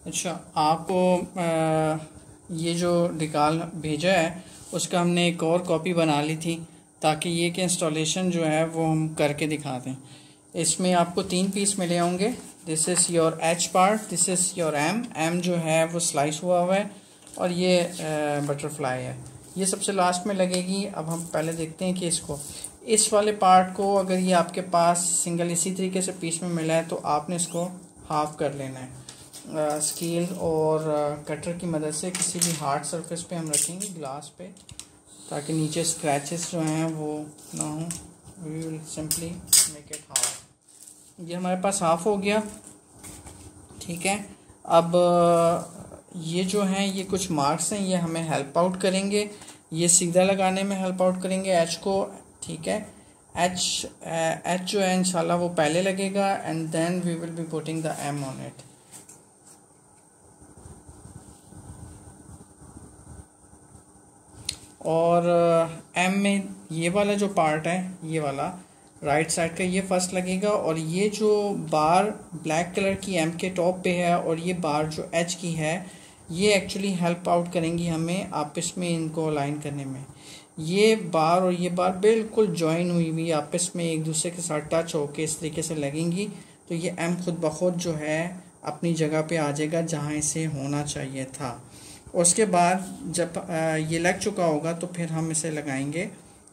अच्छा, आपको ये जो निकाल भेजा है उसका हमने एक और कॉपी बना ली थी ताकि ये कि इंस्टॉलेशन जो है वो हम करके दिखा दें। इसमें आपको 3 पीस मिले होंगे। This is your H part, this is your M जो है वो स्लाइस हुआ है और ये बटरफ्लाई है। ये सबसे लास्ट में लगेगी। अब हम पहले देखते हैं कि इसको इस वाले पार्ट को अगर ये आपके पास सिंगल इसी तरीके से पीस में मिला है तो आपने इसको हाफ कर लेना है। स्केल और कटर की मदद से किसी भी हार्ड सरफेस पे हम रखेंगे, ग्लास पे, ताकि नीचे स्क्रैचेस जो हैं वो ना हो। We will simply make it half. ये हमारे पास हाफ हो गया, ठीक है। अब ये जो हैं ये कुछ मार्क्स हैं, ये हमें हेल्प आउट करेंगे, ये सीधा लगाने में हेल्प आउट करेंगे एच को, ठीक है। एच जो है इंशाल्लाह वो पहले लगेगा and then we will be putting the M on it. और एम में ये वाला जो पार्ट है, ये वाला राइट साइड का, ये फर्स्ट लगेगा। और ये जो बार ब्लैक कलर की एम के टॉप पे है और ये बार जो एच की है, ये एक्चुअली हेल्प आउट करेंगी हमें आपस में इनको अलाइन करने में। ये बार और ये बार बिल्कुल जॉइन हुई हुई आपस में एक दूसरे के साथ टच होके इस तरीके से लगेंगी, तो ये एम खुद ब खुद जो है अपनी जगह पे आ जाएगा जहाँ इसे होना चाहिए था। उसके बाद जब ये लग चुका होगा तो फिर हम इसे लगाएंगे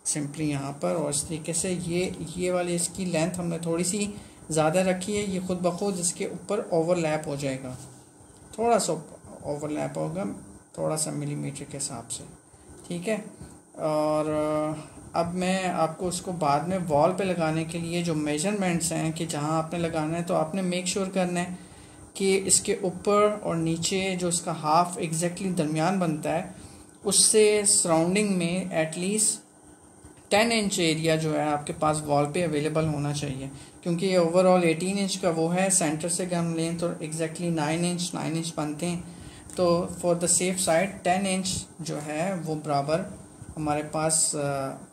सिंपली यहाँ पर। और इस तरीके से ये वाली इसकी लेंथ हमने थोड़ी सी ज़्यादा रखी है, ये खुद ब खुद इसके ऊपर ओवरलैप हो जाएगा, थोड़ा सा ओवरलैप होगा, थोड़ा सा मिलीमीटर के हिसाब से, ठीक है। और अब मैं आपको उसको बाद में वॉल पे लगाने के लिए जो मेजरमेंट्स हैं कि जहाँ आपने लगाना है, तो आपने मेक श्योर करना है कि इसके ऊपर और नीचे जो इसका हाफ एग्जैक्टली दरमियान बनता है उससे सराउंडिंग में एटलीस्ट 10 इंच एरिया जो है आपके पास वॉल पे अवेलेबल होना चाहिए, क्योंकि ये ओवरऑल 18 इंच का वो है। सेंटर से अगर हम लें तो एग्जैक्टली 9 इंच बनते हैं, तो for the safe side 10 inch जो है वो बराबर हमारे पास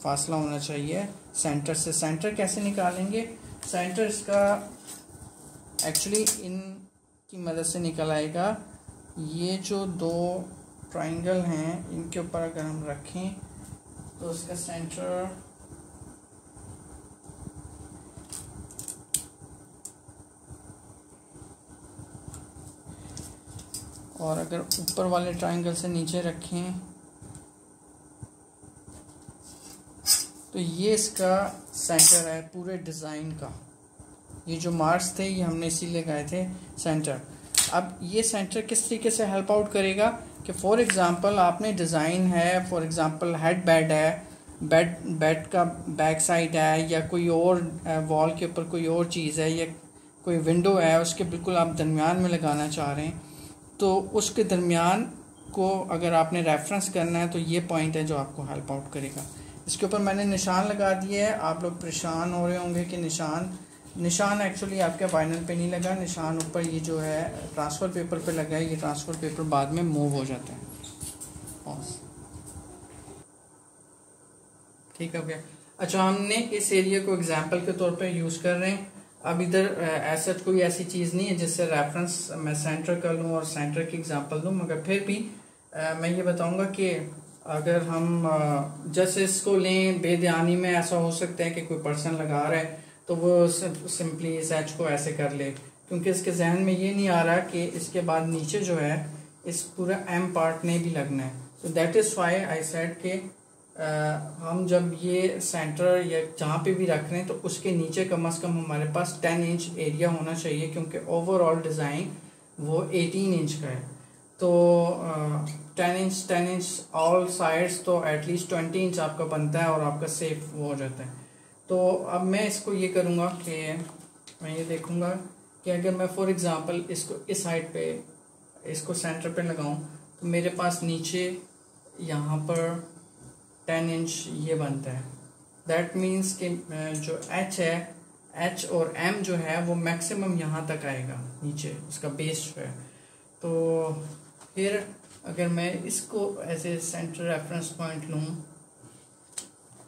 फासला होना चाहिए सेंटर से। सेंटर कैसे निकालेंगे? सेंटर इसका एक्चुअली इन की मदद से निकल आएगा। ये जो दो ट्रायंगल हैं इनके ऊपर अगर हम रखें तो उसका सेंटर और अगर ऊपर वाले ट्रायंगल से नीचे रखें तो ये इसका सेंटर है पूरे डिज़ाइन का। ये जो मार्क्स थे ये हमने इसीलिए लगाए थे सेंटर। अब ये सेंटर किस तरीके से हेल्प आउट करेगा कि फॉर एग्जांपल आपने डिज़ाइन है, फॉर एग्जांपल हेड बेड है, बेड का बैक साइड है, या कोई और वॉल के ऊपर कोई और चीज़ है, या कोई विंडो है, उसके बिल्कुल आप दरमियान में लगाना चाह रहे हैं, तो उसके दरमियान को अगर आपने रेफरेंस करना है तो ये पॉइंट है जो आपको हेल्प आउट करेगा। इसके ऊपर मैंने निशान लगा दिए है। आप लोग परेशान हो रहे होंगे कि निशान एक्चुअली आपके वाइनल पे नहीं लगा, निशान ऊपर ये जो है ट्रांसफ़र पेपर पे लगा है। ये ट्रांसफ़र पेपर बाद में मूव हो जाता है, ठीक है भैया। अच्छा, हमने इस एरिया को एग्जांपल के तौर पे यूज़ कर रहे हैं। अब इधर ऐसा कोई ऐसी चीज़ नहीं है जिससे रेफरेंस मैं सेंटर कर लूँ और सेंटर की एग्जांपल दूँ, मगर फिर भी मैं ये बताऊँगा कि अगर हम जैसे इसको लें बेध्यानी में, ऐसा हो सकता है कि कोई पर्सन लगा रहा है तो वो सिंपली इस एच को ऐसे कर ले, क्योंकि इसके जहन में ये नहीं आ रहा कि इसके बाद नीचे जो है इस पूरा एम पार्ट ने भी लगना है। तो that is why I said कि हम जब ये सेंटर या जहाँ पे भी रख रहे हैं तो उसके नीचे कम से कम हमारे पास 10 इंच एरिया होना चाहिए, क्योंकि ओवरऑल डिज़ाइन वो 18 इंच का है। तो 10 इंच ऑल साइड्स, तो एटलीस्ट 20 इंच आपका बनता है और आपका सेफ वो हो जाता है। तो अब मैं इसको ये करूँगा कि मैं ये देखूँगा कि अगर मैं फॉर एग्ज़ाम्पल इसको इस साइड पे इसको सेंटर पे लगाऊँ तो मेरे पास नीचे यहाँ पर 10 इंच ये बनता है। दैट मीन्स कि जो एच है, एच और एम जो है वो मैक्सिमम यहाँ तक आएगा नीचे, उसका बेस जो है। तो फिर अगर मैं इसको ऐसे सेंटर रेफरेंस पॉइंट लूँ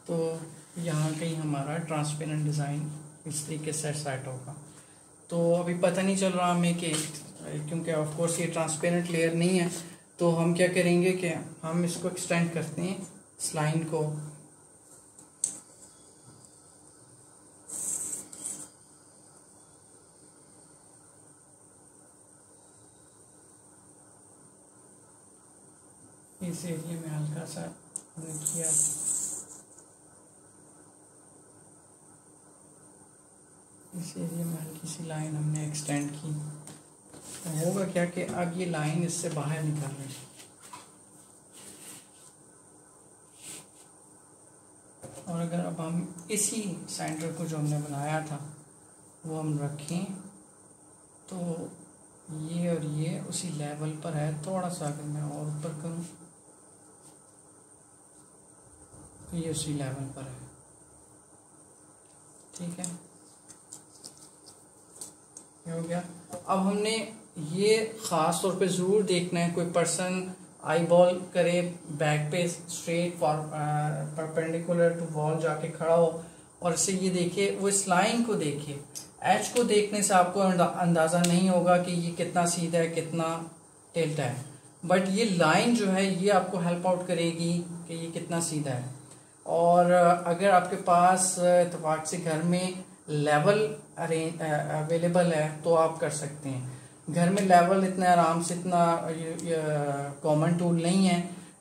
तो यहाँ कहीं हमारा ट्रांसपेरेंट डिज़ाइन इस तरीके से सेट होगा। तो अभी पता नहीं चल रहा हमें कि क्योंकि ऑफ कोर्स ये ट्रांसपेरेंट लेयर नहीं है, तो हम क्या करेंगे कि हम इसको एक्सटेंड करते हैं इस लाइन को। इस एरिया में हल्का सा किया, इस एरिया में हल्की सी लाइन हमने एक्सटेंड की। तो होगा क्या कि अब ये लाइन इससे बाहर निकल रही है, और अगर अब हम इसी सेंटर को जो हमने बनाया था वो हम रखें तो ये और ये उसी लेवल पर है। थोड़ा सा अगर मैं और ऊपर करूं तो ये उसी लेवल पर है। ठीक है, ये हो गया। अब हमने ये ख़ास तौर पे ज़रूर देखना है, कोई पर्सन आई बॉल करे बैक पे स्ट्रेट परपेंडिकुलर टू वॉल जाके खड़ा हो और इससे ये देखे, वो इस लाइन को देखे। एच को देखने से आपको अंदाज़ा नहीं होगा कि ये कितना सीधा है कितना टिल्ट है, बट ये लाइन जो है ये आपको हेल्प आउट करेगी कि ये कितना सीधा है। और अगर आपके पास इत्तेफाक से घर में लेवल अवेलेबल है तो आप कर सकते हैं। घर में लेवल इतना आराम से इतना कॉमन टूल नहीं है,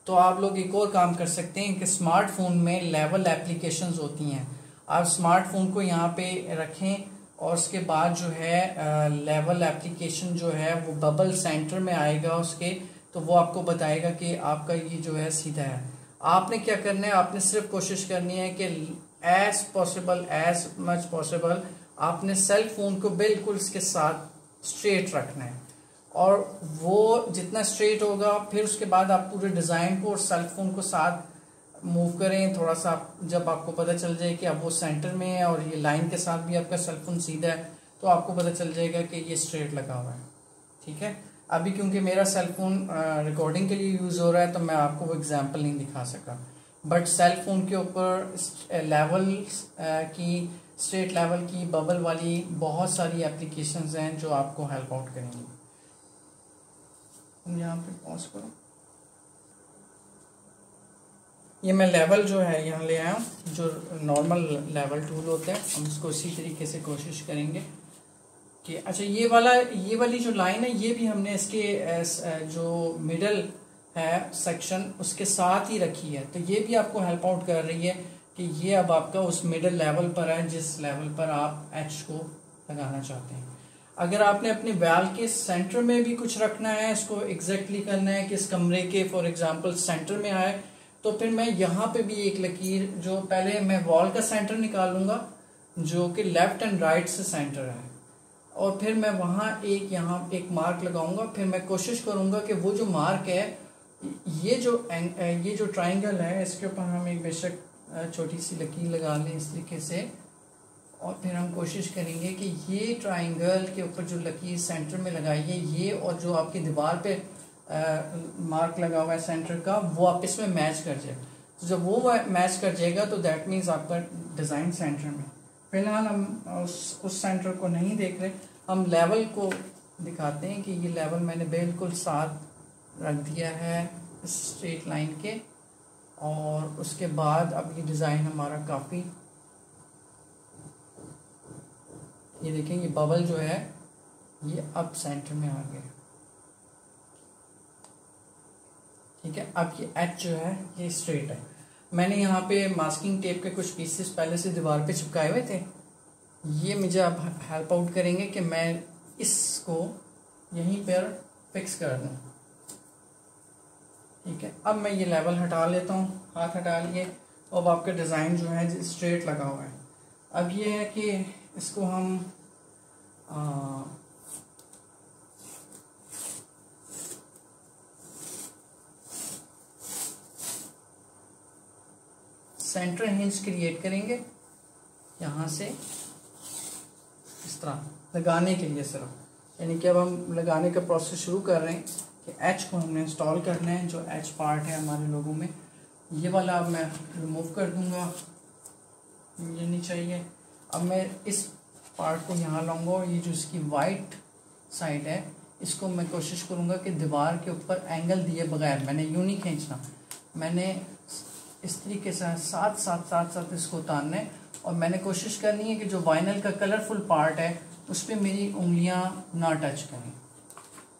तो आप लोग एक और काम कर सकते हैं कि स्मार्टफोन में लेवल एप्लीकेशंस होती हैं। आप स्मार्टफोन को यहाँ पे रखें और उसके बाद जो है लेवल एप्लीकेशन जो है वो बबल सेंटर में आएगा उसके, तो वो आपको बताएगा कि आपका ये जो है सीधा है। आपने क्या करना है, आपने सिर्फ कोशिश करनी है कि एज मच पॉसिबल आपने सेल फोन को बिल्कुल इसके साथ स्ट्रेट रखना है, और वो जितना स्ट्रेट होगा फिर उसके बाद आप पूरे डिज़ाइन को और सेल फोन को साथ मूव करें थोड़ा सा। जब आपको पता चल जाए कि अब वो सेंटर में है और ये लाइन के साथ भी आपका सेल फोन सीधा है, तो आपको पता चल जाएगा कि ये स्ट्रेट लगा हुआ है। ठीक है, अभी क्योंकि मेरा सेल फोन रिकॉर्डिंग के लिए यूज़ हो रहा है तो मैं आपको वो एग्जांपल नहीं दिखा सका, बट सेल फोन के ऊपर लेवल की स्ट्रेट लेवल की बबल वाली बहुत सारी एप्लीकेशंस हैं जो आपको हेल्प आउट करेंगी। यहाँ पे पॉज करो, ये मैं लेवल जो है यहाँ ले आया हूँ, जो नॉर्मल लेवल टूल होता है। हम इसको इसी तरीके से कोशिश करेंगे कि अच्छा ये वाली जो लाइन है ये भी हमने इसके जो मिडल है सेक्शन उसके साथ ही रखी है, तो ये भी आपको हेल्प आउट कर रही है कि ये अब आपका उस मिडल लेवल पर है जिस लेवल पर आप एच को लगाना चाहते हैं। अगर आपने अपने वॉल के सेंटर में भी कुछ रखना है, इसको एग्जैक्टली करना है कि इस कमरे के फॉर एग्जांपल सेंटर में आए, तो फिर मैं यहाँ पे भी एक लकीर, जो पहले मैं वॉल का सेंटर निकालूंगा जो कि लेफ्ट एंड राइट से सेंटर है, और फिर मैं वहाँ यहाँ एक मार्क लगाऊंगा। फिर मैं कोशिश करूंगा कि वो जो मार्क है ये जो ट्राइंगल है इसके ऊपर हम एक बेशक छोटी सी लकीर लगा लें इस तरीके से, और फिर हम कोशिश करेंगे कि ये ट्राइंगल के ऊपर जो लकीर सेंटर में लगाई है ये, और जो आपकी दीवार पे मार्क लगा हुआ है सेंटर का, वो आप इसमें मैच कर जाए। तो जब वो मैच कर जाएगा तो दैट मीन्स आपका डिज़ाइन सेंटर में। फिलहाल हम उस सेंटर को नहीं देख रहे, हम लेवल को दिखाते हैं कि ये लेवल मैंने बिल्कुल साथ रख दिया है इस स्ट्रेट लाइन के, और उसके बाद अब ये डिज़ाइन हमारा काफ़ी, ये देखें ये बबल जो है ये अब सेंटर में आ गया। ठीक है, अब ये एच जो है ये स्ट्रेट है। मैंने यहाँ पे मास्किंग टेप के कुछ पीसेस पहले से दीवार पे चिपकाए हुए थे, ये मुझे अब हेल्प आउट करेंगे कि मैं इसको यहीं पर फिक्स कर दूँ। ठीक है, अब मैं ये लेवल हटा लेता हूँ, हाथ हटा लिए, अब आपका डिज़ाइन जो है स्ट्रेट लगा हुआ है। अब ये है कि इसको हम सेंटर हिंज क्रिएट करेंगे यहाँ से इस तरह लगाने के लिए सिर्फ, यानी कि अब हम लगाने का प्रोसेस शुरू कर रहे हैं कि एच को हमने इंस्टॉल करना है। जो एच पार्ट है हमारे लोगों में, ये वाला अब मैं रिमूव कर दूंगा, ये नहीं चाहिए। अब मैं इस पार्ट को यहाँ लाऊंगा और ये जो इसकी वाइट साइड है इसको मैं कोशिश करूँगा कि दीवार के ऊपर एंगल दिए बगैर, मैंने यूँ नहीं खींचना, मैंने इस तरीके से साथ साथ इसको उतारना है। और मैंने कोशिश करनी है कि जो वाइनल का कलरफुल पार्ट है उस पर मेरी उंगलियां ना टच करें।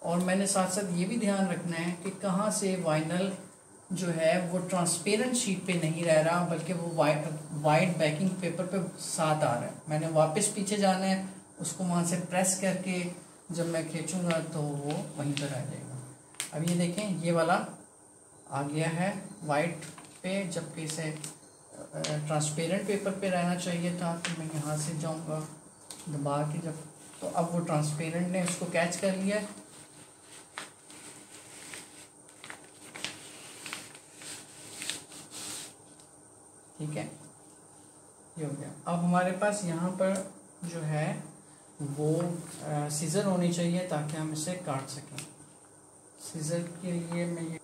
और मैंने साथ साथ ये भी ध्यान रखना है कि कहाँ से वाइनल जो है वो ट्रांसपेरेंट शीट पे नहीं रह रहा, बल्कि वो वाइट बैकिंग पेपर पे साथ आ रहा है। मैंने वापस पीछे जाना है, उसको वहाँ से प्रेस करके जब मैं खींचूंगा तो वो वहीं पर आ जाएगा। अब ये देखें, ये वाला आ गया है वाइट पे, जबकि इसे ट्रांसपेरेंट पेपर पे रहना चाहिए था। तो मैं यहाँ से जाऊँगा दबा के, जब तो अब वो ट्रांसपेरेंट ने उसको कैच कर लिया है। ठीक है, ये हो गया। अब हमारे पास यहाँ पर जो है वो सीज़र होनी चाहिए ताकि हम इसे काट सकें। सीज़र के लिए मैं ये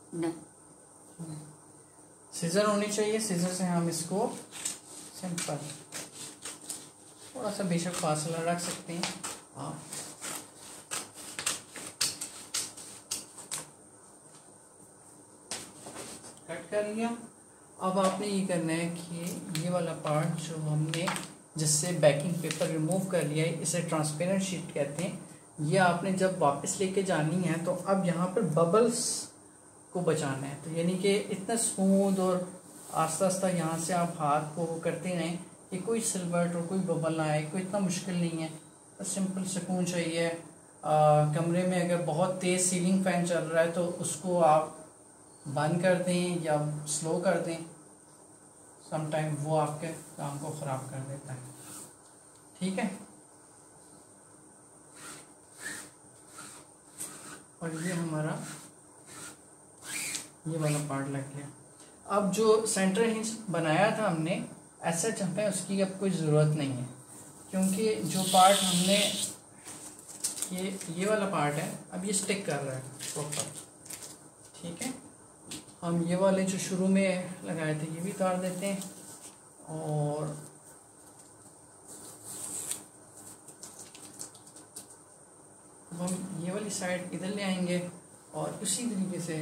सीज़र होनी चाहिए, सीज़र से हम इसको सिंपल थोड़ा सा बेशक फासला रख सकते हैं आप। कट कर लिया। अब आपने ये करना है कि ये वाला पार्ट जो हमने जिससे बैकिंग पेपर रिमूव कर लिया है, इसे ट्रांसपेरेंट शीट कहते हैं, ये आपने जब वापस लेके जानी है तो अब यहाँ पर बबल्स को बचाना है। तो यानी कि इतना स्मूथ और आस्ता आस्ता यहाँ से आप हाथ को करते रहें कि कोई सिल्वर्ट और कोई बबल ना आए। कोई इतना मुश्किल नहीं है, बस सिंपल सुकून चाहिए। कमरे में अगर बहुत तेज़ सीलिंग फैन चल रहा है तो उसको आप बंद कर दें या स्लो कर दें, समटाइम वो आपके काम को ख़राब कर देता है। ठीक है, और ये हमारा ये वाला पार्ट लग गया। अब जो सेंटर हिंज बनाया था हमने ऐसा हमें उसकी अब कोई ज़रूरत नहीं है, क्योंकि जो पार्ट हमने ये वाला पार्ट है अब ये स्टिक कर रहा है प्रॉपर। ठीक है, हम ये वाले जो शुरू में लगाए थे ये भी उतार देते हैं और अब हम ये वाली साइड इधर ले आएंगे और उसी तरीके से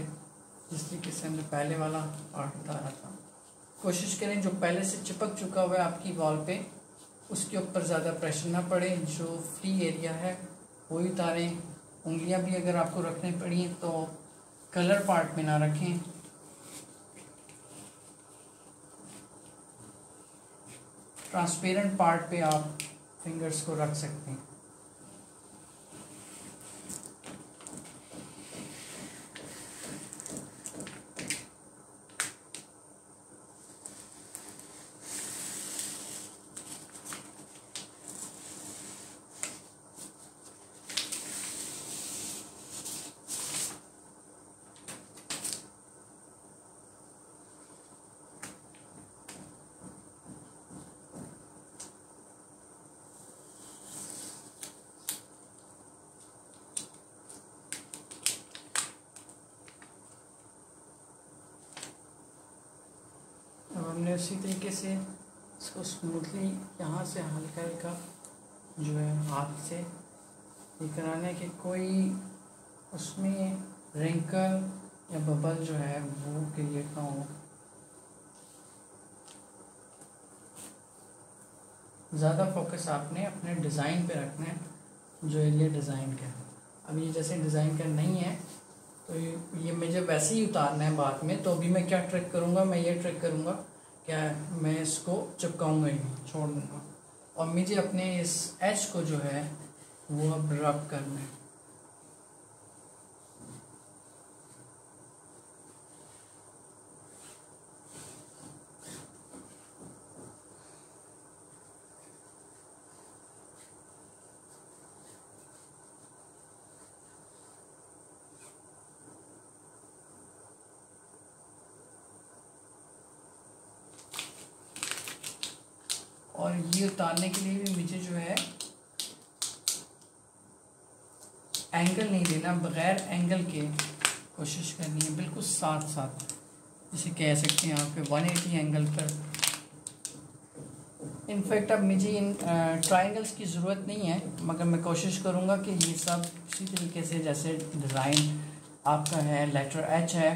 जिस तरीके से हमने पहले वाला पार्ट उतारा था। कोशिश करें जो पहले से चिपक चुका हुआ है आपकी वॉल पे उसके ऊपर ज़्यादा प्रेशर ना पड़े, जो फ्री एरिया है वो ही उतारें। उंगलियां भी अगर आपको रखनी पड़ी तो कलर पार्ट में ना रखें। ट्रांसपेरेंट पार्ट पे आप फिंगर्स को रख सकते हैं। हमने उसी तरीके से इसको स्मूथली यहाँ से हल्का हल्का जो है हाथ से ये कराना है कि कोई उसमें रिंकल या बबल जो है वो क्रिएट ना हो। ज़्यादा फोकस आपने अपने डिज़ाइन पे रखना है, जो एरिया डिज़ाइन का। अब ये जैसे डिज़ाइन का नहीं है तो ये मुझे वैसे ही उतारना है बाद में। तो अभी मैं क्या ट्रिक करूँगा, मैं ये ट्रिक करूँगा क्या, मैं इसको चिपकाऊंगा ही नहीं, छोड़ दूँगा और मुझे अपने इस एज को जो है वो अब रब करना है। और ये उतारने के लिए भी मुझे जो है एंगल नहीं देना, बगैर एंगल के कोशिश करनी है, बिल्कुल साथ साथ, जिसे कह सकते हैं आप 180 एंगल पर इनफैक्ट अब मुझे इन ट्रायंगल्स की ज़रूरत नहीं है, मगर मैं कोशिश करूँगा कि ये सब उसी तरीके से जैसे डिज़ाइन आपका है लेटर एच है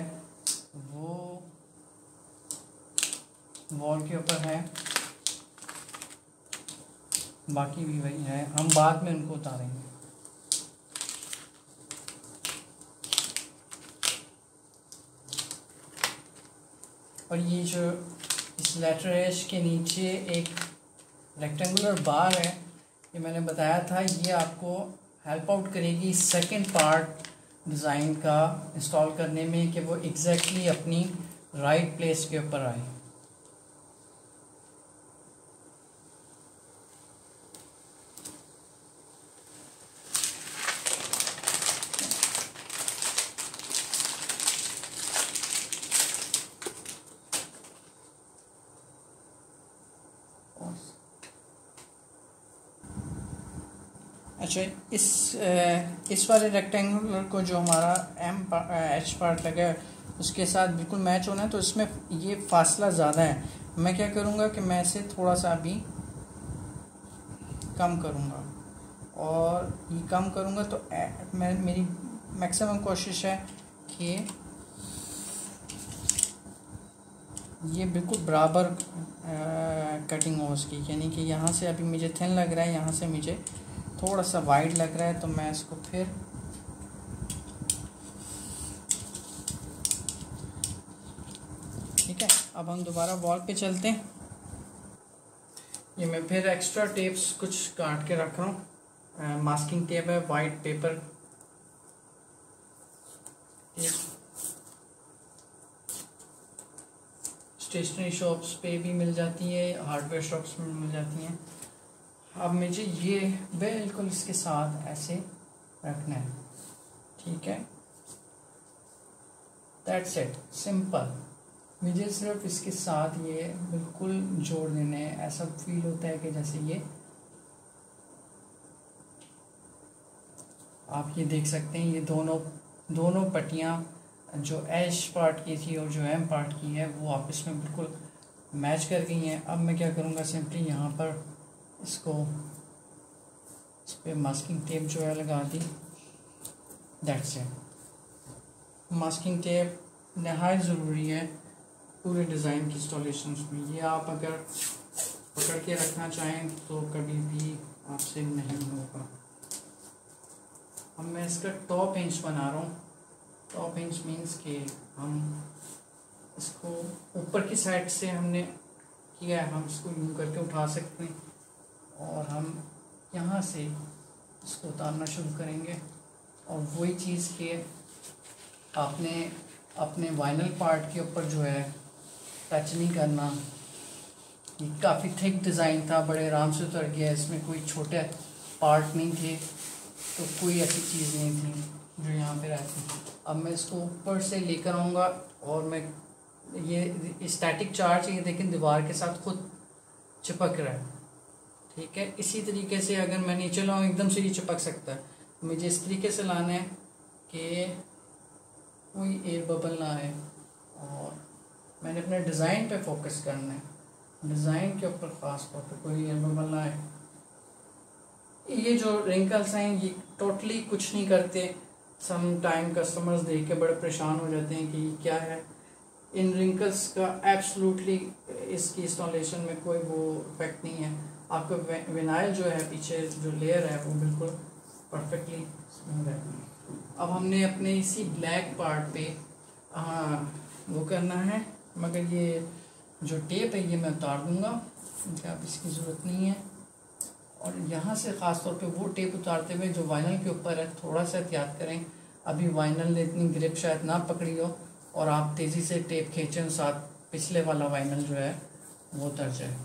वो वॉल के ऊपर है, बाकी भी वही है, हम बाद में उनको उतारेंगे। और ये जो इस लेटर एच के नीचे एक रेक्टेंगुलर बार है, ये मैंने बताया था, ये आपको हेल्प आउट करेगी सेकंड पार्ट डिज़ाइन का इंस्टॉल करने में कि वो एग्जैक्टली अपनी राइट प्लेस के ऊपर आए। अच्छा, इस वाले रेक्टेंगुलर को जो हमारा एच पार्ट लगा है उसके साथ बिल्कुल मैच होना है, तो इसमें ये फासला ज़्यादा है। मैं क्या करूँगा कि मैं इसे थोड़ा सा अभी कम करूँगा, और ये कम करूँगा तो मेरी मैक्सिमम कोशिश है कि ये बिल्कुल बराबर कटिंग हो उसकी, यानी कि यहाँ से अभी मुझे थिन लग रहा है, यहाँ से मुझे थोड़ा सा वाइड लग रहा है, तो मैं इसको फिर ठीक है। अब हम दोबारा वॉल पे चलते हैं। ये मैं फिर एक्स्ट्रा टेप्स कुछ काट के रख रहा हूँ। मास्किंग टेप है, white paper tape, stationery shops पे भी मिल जाती है, हार्डवेयर शॉप्स में मिल जाती हैं। अब मुझे ये बिल्कुल इसके साथ ऐसे रखना है, ठीक है। That's it, simple. मुझे सिर्फ इसके साथ ये बिल्कुल जोड़ देने हैं। ऐसा फील होता है कि जैसे ये आप ये देख सकते हैं, ये दोनों पट्टियाँ जो एच पार्ट की थी और जो एम पार्ट की है वो आपस में बिल्कुल मैच कर गई हैं। अब मैं क्या करूँगा, सिंपली यहाँ पर इसको इस पर मास्किंग टेप जो है लगा दी। That's it. मास्किंग टेप नहायत ज़रूरी है पूरे डिज़ाइन की इंस्टॉलेशन में। ये आप अगर पकड़ के रखना चाहें तो कभी भी आपसे नहीं होगा। अब मैं इसका टॉप इंच बना रहा हूँ। टॉप इंच मीन्स कि हम इसको ऊपर की साइड से हमने किया है, हम इसको यूँ करके उठा सकते हैं और हम यहाँ से इसको उतारना शुरू करेंगे। और वही चीज़ कि आपने अपने वाइनल पार्ट के ऊपर जो है टच नहीं करना। ये काफ़ी थिक डिज़ाइन था, बड़े आराम से उतर गया, इसमें कोई छोटे पार्ट नहीं थे, तो कोई ऐसी चीज़ नहीं थी जो यहाँ पे रहती। अब मैं इसको ऊपर से लेकर आऊँगा और मैं ये स्टैटिक चार्ज ये देखें दीवार के साथ खुद चिपक रहा है, ठीक है। इसी तरीके से अगर मैं नीचे लाऊँ एकदम से ये चिपक सकता है। मुझे इस तरीके से लाना है कि कोई एयर बबल ना आए, और मैंने अपने डिज़ाइन पे फोकस करना है, डिज़ाइन के ऊपर ख़ास तौर पे कोई एयर बबल ना आए। ये जो रिंकल्स हैं ये टोटली कुछ नहीं करते। सम टाइम कस्टमर्स देख के बड़े परेशान हो जाते हैं कि ये क्या है। इन रिंकल्स का एब्सोल्युटली इसकी इंस्टॉलेशन में कोई वो इफेक्ट नहीं है। आपका विनाइल जो है पीछे जो लेयर है वो बिल्कुल परफेक्टली स्मूथ है। अब हमने अपने इसी ब्लैक पार्ट पे वो करना है, मगर ये जो टेप है ये मैं उतार दूंगा क्योंकि अब इसकी ज़रूरत नहीं है। और यहाँ से ख़ास तौर पे वो टेप उतारते हुए जो वाइनल के ऊपर है थोड़ा सा एहतियात करें। अभी वाइनल ने इतनी ग्रिप शायद ना पकड़ी हो और आप तेज़ी से टेप खींचें, साथ पिछले वाला वाइनल जो है वो उतर जाए।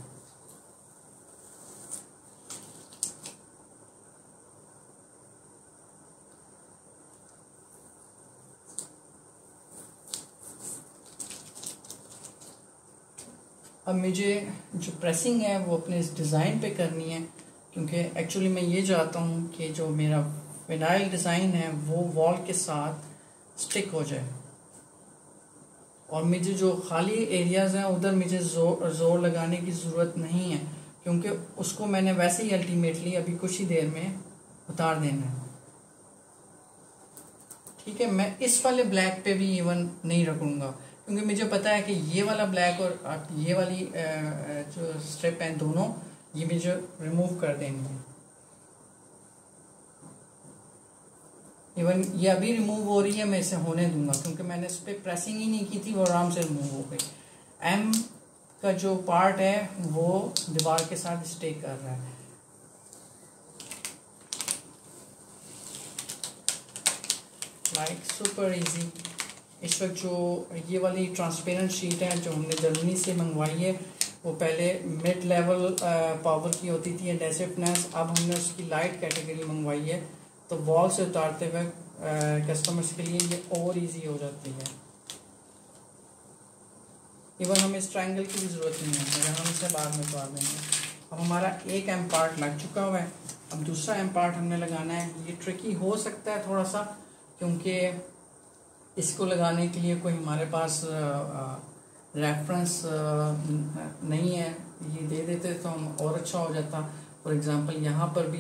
अब मुझे जो प्रेसिंग है वो अपने इस डिज़ाइन पे करनी है, क्योंकि एक्चुअली मैं ये चाहता हूँ कि जो मेरा विनाइल डिज़ाइन है वो वॉल के साथ स्टिक हो जाए, और मुझे जो खाली एरियाज़ हैं उधर मुझे जोर लगाने की ज़रूरत नहीं है, क्योंकि उसको मैंने वैसे ही अल्टीमेटली अभी कुछ ही देर में उतार देना है। ठीक है, मैं इस वाले ब्लैक पे भी इवन नहीं रखूँगा, क्योंकि मुझे पता है कि ये वाला ब्लैक और ये वाली जो स्ट्रिप है दोनों ये मुझे रिमूव कर देनी है। इवन ये अभी रिमूव हो रही है, मैं इसे होने दूंगा क्योंकि मैंने इस पर प्रेसिंग ही नहीं की थी, वो आराम से रिमूव हो गई। एम का जो पार्ट है वो दीवार के साथ स्टे कर रहा है। Like super easy. इस वक्त जो ये वाली ट्रांसपेरेंट शीट है जो हमने जर्मनी से मंगवाई है, वो पहले मिड लेवल पावर की होती थी एडेसिवनेस, अब हमने उसकी लाइट कैटेगरी मंगवाई है, तो वॉल से उतारते हुए कस्टमर्स के लिए ये और इजी हो जाती है। इवन हमें इस ट्रायंगल की भी ज़रूरत नहीं है, अगर हम इसे बाद में उतार देंगे। अब हमारा एक एम पार्ट लग चुका हुआ है, अब दूसरा एम पार्ट हमने लगाना है। ये ट्रिकी हो सकता है थोड़ा सा, क्योंकि इसको लगाने के लिए कोई हमारे पास रेफरेंस नहीं है। ये दे देते तो हम और अच्छा हो जाता। फॉर एग्जांपल यहाँ पर भी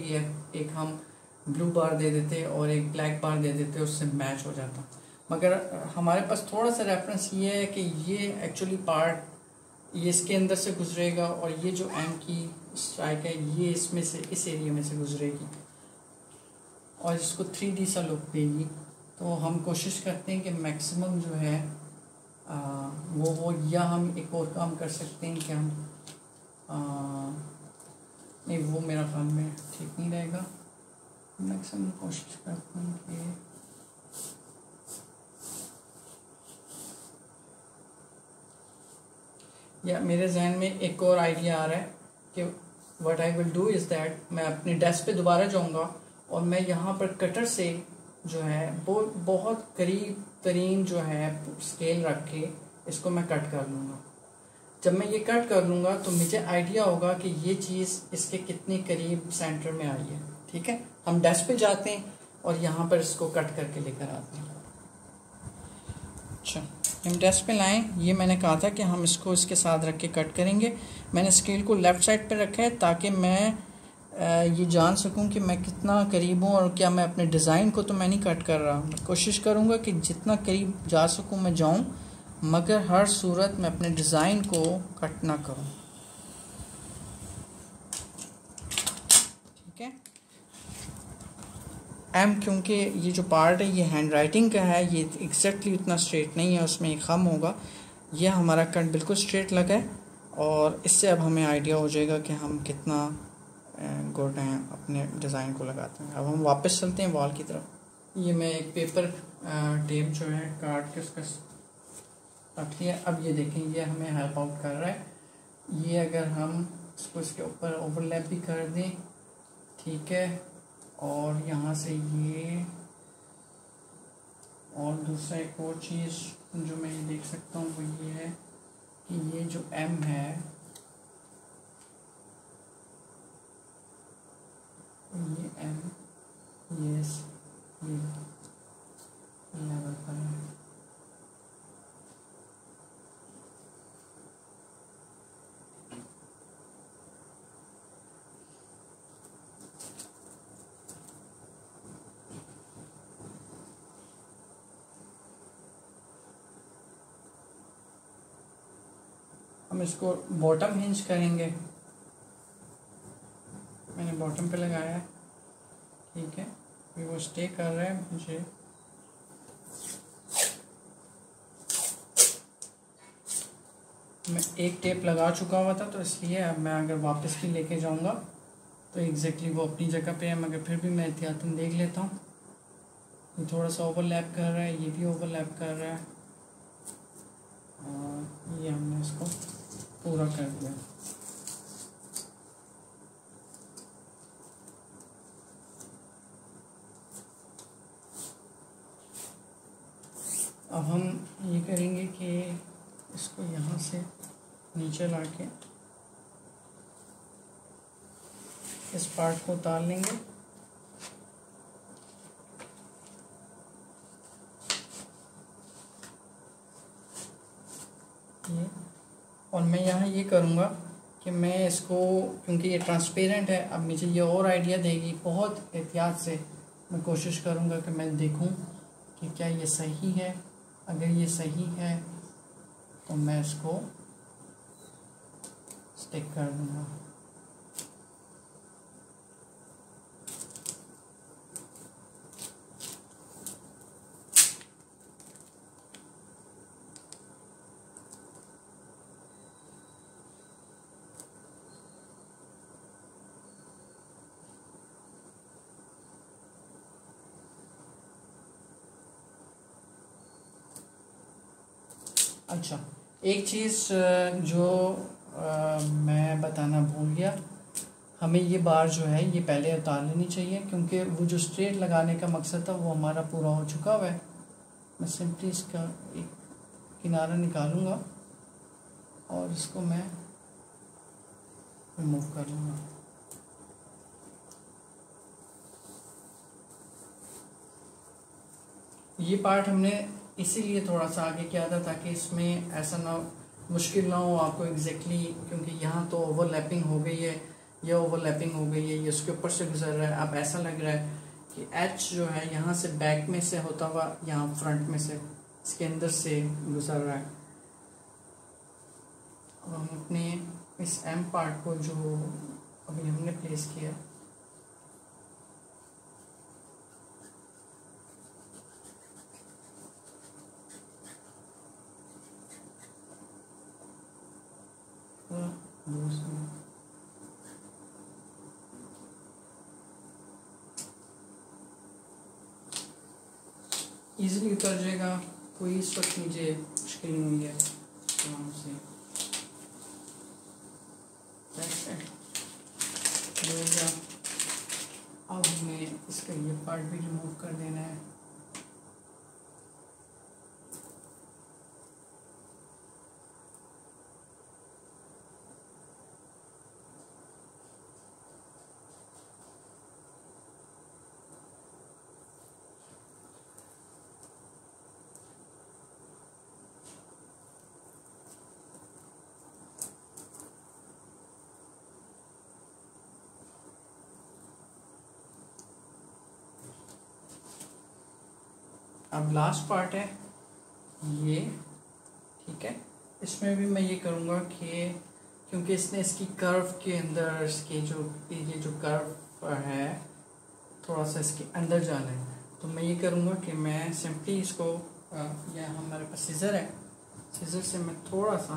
एक हम ब्लू बार दे देते और एक ब्लैक बार दे देते, उससे मैच हो जाता। मगर हमारे पास थोड़ा सा रेफरेंस ये है कि ये एक्चुअली पार्ट ये इसके अंदर से गुजरेगा और ये जो एम की स्ट्राइक है ये इसमें से इस एरिया में से गुजरेगी और इसको 3D सा लुक देगी। तो हम कोशिश करते हैं कि मैक्सिमम जो है वो या हम एक और काम कर सकते हैं कि हम नहीं, वो मेरा ख्याल में ठीक नहीं रहेगा। मैक्सिमम कोशिश करते हैं कि या मेरे जहन में एक और आइडिया आ रहा है कि what I will do is that मैं अपनी डेस्क पे दोबारा जाऊंगा और मैं यहाँ पर कटर से जो है वो बहुत करीब तरीन जो है स्केल रख के इसको मैं कट कर लूँगा। जब मैं ये कट कर लूँगा तो मुझे आइडिया होगा कि ये चीज़ इसके कितने करीब सेंटर में आई है। ठीक है, हम डेस्क पे जाते हैं और यहाँ पर इसको कट करके लेकर आते हैं। अच्छा, हम डेस्क पे लाएं। ये मैंने कहा था कि हम इसको इसके साथ रख के कट करेंगे। मैंने स्केल को लेफ़्ट साइड पे रखा है ताकि मैं ये जान सकूं कि मैं कितना करीब हूँ और क्या मैं अपने डिज़ाइन को तो मैं नहीं कट कर रहा। मैं कोशिश करूँगा कि जितना करीब जा सकूँ मैं जाऊँ, मगर हर सूरत में अपने डिज़ाइन को कट ना करूँ। ठीक है, एम क्योंकि ये जो पार्ट है ये हैंड राइटिंग का है, ये एग्जैक्टली उतना स्ट्रेट नहीं है, उसमें एक कम होगा। ये हमारा कट बिल्कुल स्ट्रेट लगा है और इससे अब हमें आइडिया हो जाएगा कि हम कितना गुड हैं अपने डिज़ाइन को लगाते हैं। अब हम वापस चलते हैं वॉल की तरफ। ये मैं एक पेपर टेप जो है काट के उसका रख लिया। अब ये देखें, ये हमें हेल्प आउट कर रहा है। ये अगर हम इसको इसके ऊपर ओवरलैप भी कर दें, ठीक है, और यहाँ से ये और दूसरा एक और चीज़ जो मैं ये देख सकता हूँ वो ये है कि ये जो एम है ये एम ये लेवल पर है। हम इसको बॉटम हिंज करेंगे। मैंने बॉटम पे लगाया है, ठीक है, फिर वो स्टे कर रहा है। मुझे मैं एक टेप लगा चुका हुआ था तो इसलिए अब मैं अगर वापस भी लेके जाऊंगा तो एग्जैक्टली वो अपनी जगह पे है, मगर फिर भी मैं एहतियातन देख लेता हूँ। ये थोड़ा सा ओवरलैप कर रहा है, ये भी ओवरलैप कर रहा है और ये हमने इसको पूरा कर दिया। अब हम ये करेंगे कि इसको यहाँ से नीचे लाके इस पार्ट को उतार लेंगे। ये और मैं यहाँ ये करूँगा कि मैं इसको, क्योंकि ये ट्रांसपेरेंट है, अब मुझे ये और आइडिया देगी। बहुत एहतियात से मैं कोशिश करूँगा कि मैं देखूँ कि क्या ये सही है। अगर ये सही है तो मैं इसको स्टिक कर दूँगा। अच्छा, एक चीज़ जो मैं बताना भूल गया, हमें ये बार जो है ये पहले उतार लेनी चाहिए, क्योंकि वो जो स्ट्रेट लगाने का मकसद था वो हमारा पूरा हो चुका हुआ है। मैं सिंपली इसका एक किनारा निकालूंगा और इसको मैं रिमूव कर लूँगा। ये पार्ट हमने इसीलिए थोड़ा सा आगे किया था ताकि इसमें ऐसा ना मुश्किल ना हो आपको एग्जैक्टली, क्योंकि यहाँ तो ओवरलैपिंग हो गई है, ये ओवरलैपिंग हो गई है, ये उसके ऊपर से गुजर रहा है। अब ऐसा लग रहा है कि एच जो है यहाँ से बैक में से होता हुआ यहाँ फ्रंट में से इसके अंदर से गुजर रहा है। अब हम अपने इस एम पार्ट को जो अभी हमने प्लेस किया, इजीली उतर जाएगा, कोई इस वक्त मुझे मुश्किल नहीं हुई है आराम से। हो गया। अब हमें इसका ये पार्ट भी रिमूव कर देना है। अब लास्ट पार्ट है ये, ठीक है। इसमें भी मैं ये करूँगा कि क्योंकि इसने इसकी कर्व के अंदर इसके जो ये जो कर्व है थोड़ा सा इसके अंदर जाना है, तो मैं ये करूँगा कि मैं सिंपली इसको या हमारे पास सीज़र है, सीज़र से मैं थोड़ा सा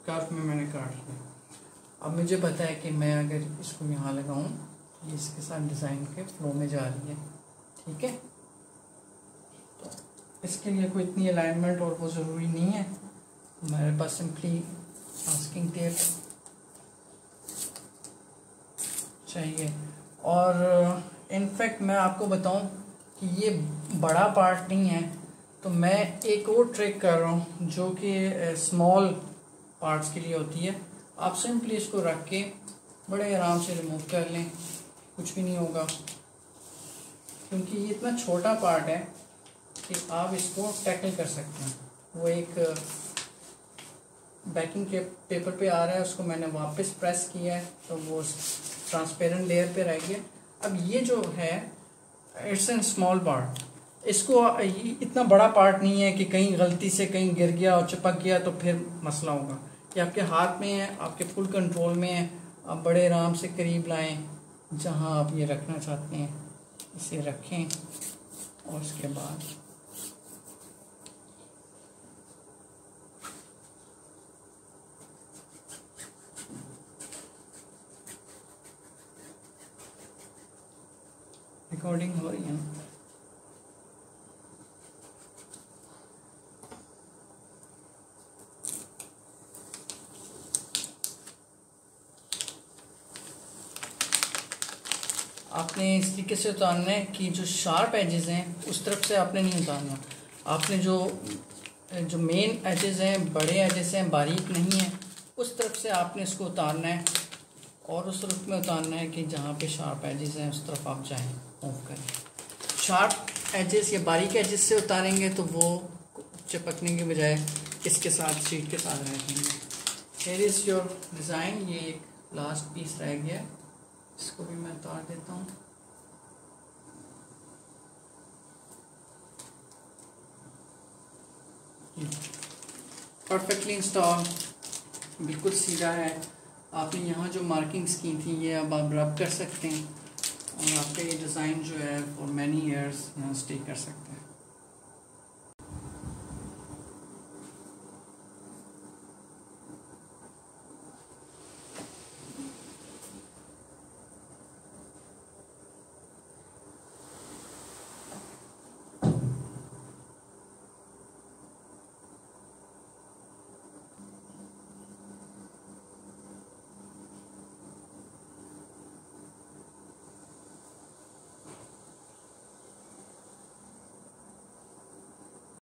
कर्व में मैंने काट लिया। अब मुझे पता है कि मैं अगर इसको यहाँ लगाऊं तो ये इसके साथ डिज़ाइन के फ्लो में जा रही है, ठीक है। तो इसके लिए कोई इतनी अलाइनमेंट और वो ज़रूरी नहीं है, हमारे पास सिंपली मास्किंग टेप चाहिए। और इनफैक्ट मैं आपको बताऊं कि ये बड़ा पार्ट नहीं है, तो मैं एक और ट्रिक कर रहा हूँ जो कि स्मॉल पार्ट्स के लिए होती है। आप सिंपली इसको रख के बड़े आराम से रिमूव कर लें, कुछ भी नहीं होगा, क्योंकि ये इतना छोटा पार्ट है कि आप इसको टैकल कर सकते हैं। वो एक बैकिंग के पेपर पे आ रहा है, उसको मैंने वापस प्रेस किया है तो वो ट्रांसपेरेंट लेयर पे रह गया। अब ये जो है इट्स एन स्मॉल पार्ट, इसको इतना बड़ा पार्ट नहीं है कि कहीं गलती से कहीं गिर गया और चिपक गया तो फिर मसला होगा। ये आपके हाथ में है, आपके फुल कंट्रोल में है, आप बड़े आराम से करीब लाएं जहां आप ये रखना चाहते हैं, इसे रखें और उसके बाद रिकॉर्डिंग हो रही है। आपने इस तरीके से उतारना है कि जो शार्प एजेस हैं उस तरफ से आपने नहीं उतारना। आपने जो मेन एजेस हैं, बड़े एजेस हैं, बारीक नहीं है, उस तरफ से आपने इसको उतारना है और उस तरफ में उतारना है कि जहाँ पे शार्प एजेस हैं उस तरफ आप जाएं, मूव करें। शार्प एजेस या बारीक एजेस से उतारेंगे तो वो चिपकने के बजाय इसके साथ शीट के साथ रह जाएंगे। Here is your design. ये एक लास्ट पीस रह गया, इसको भी मैं उतार देता हूँ। परफेक्टली इंस्टॉल, बिल्कुल सीधा है। आपने यहाँ जो मार्किंग्स की थी ये अब आप रब कर सकते हैं और आपका ये डिज़ाइन जो है फॉर मैनी ईयर्स यहाँ स्टे कर सकते हैं।